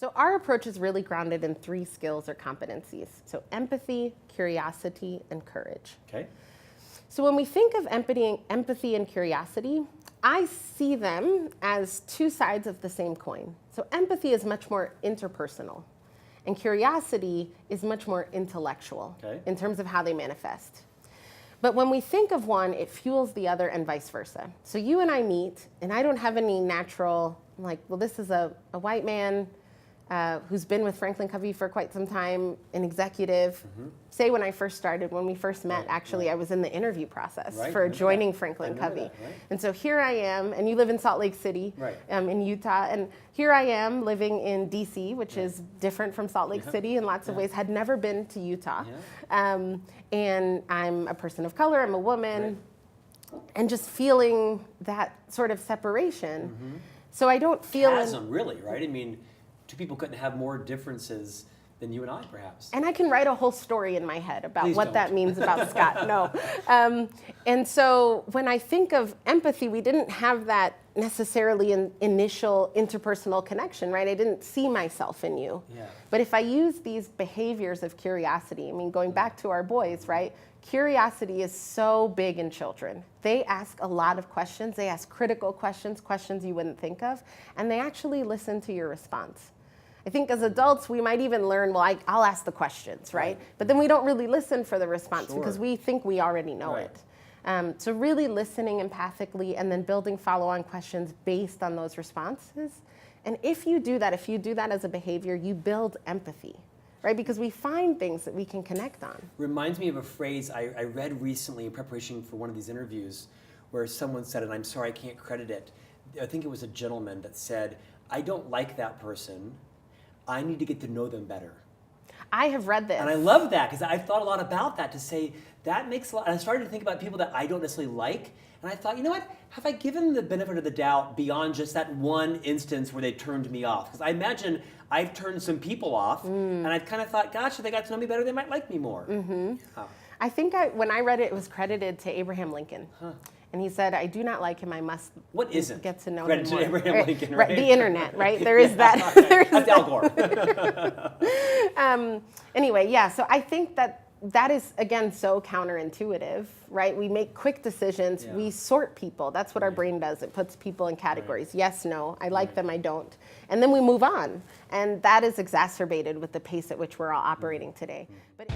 So our approach is really grounded in 3 skills or competencies. So empathy, curiosity, and courage. Okay. So when we think of empathy and curiosity, I see them as 2 sides of the same coin. So empathy is much more interpersonal, and curiosity is much more intellectual in terms of how they manifest. But when we think of one, it fuels the other and vice versa. So you and I meet, and I don't have any natural, like, well, this is a white man who's been with FranklinCovey for quite some time, an executive. Say when I first started, when we first met, actually, I was in the interview process for joining FranklinCovey. And so here I am, and you live in Salt Lake City, in Utah, and here I am living in DC, which is different from Salt Lake City in lots of ways, had never been to Utah. And I'm a person of color, I'm a woman, and just feeling that sort of separation. So I don't feel... Chasm, really, right? I mean, 2 people couldn't have more differences than you and I, perhaps. And I can write a whole story in my head about what that means about Scott. No. And so when I think of empathy, we didn't have that necessarily an initial interpersonal connection, right? I didn't see myself in you. But if I use these behaviors of curiosity, I mean, going back to our boys, right? Curiosity is so big in children. They ask a lot of questions. They ask critical questions, questions you wouldn't think of, and they actually listen to your response. I think as adults, we might even learn, well, I'll ask the questions, right? But then we don't really listen for the response because we think we already know it. So really listening empathically and then building follow-on questions based on those responses. And if you do that as a behavior, you build empathy, right? Because we find things that we can connect on. Reminds me of a phrase I read recently in preparation for one of these interviews where someone said, and I'm sorry I can't credit it, I think it was a gentleman that said, I don't like that person, I need to get to know them better. I have read this. And I love that because I've thought a lot about that to say, that makes a lot, and I started to think about people that I don't necessarily like, and I thought, you know what, have I given them the benefit of the doubt beyond just that one instance where they turned me off? Because I imagine I've turned some people off, and I've kind of thought, gosh, if they got to know me better, they might like me more. I think when I read it, it was credited to Abraham Lincoln. And he said, I do not like him, I must get to know him more. Abraham Lincoln, right? The internet, right? There is that. That's Al Gore. Anyway, so I think that is, again, so counterintuitive, right? We make quick decisions. We sort people. That's what our brain does. It puts people in categories. Yes, no, I like them, I don't. And then we move on. And that is exacerbated with the pace at which we're all operating today. But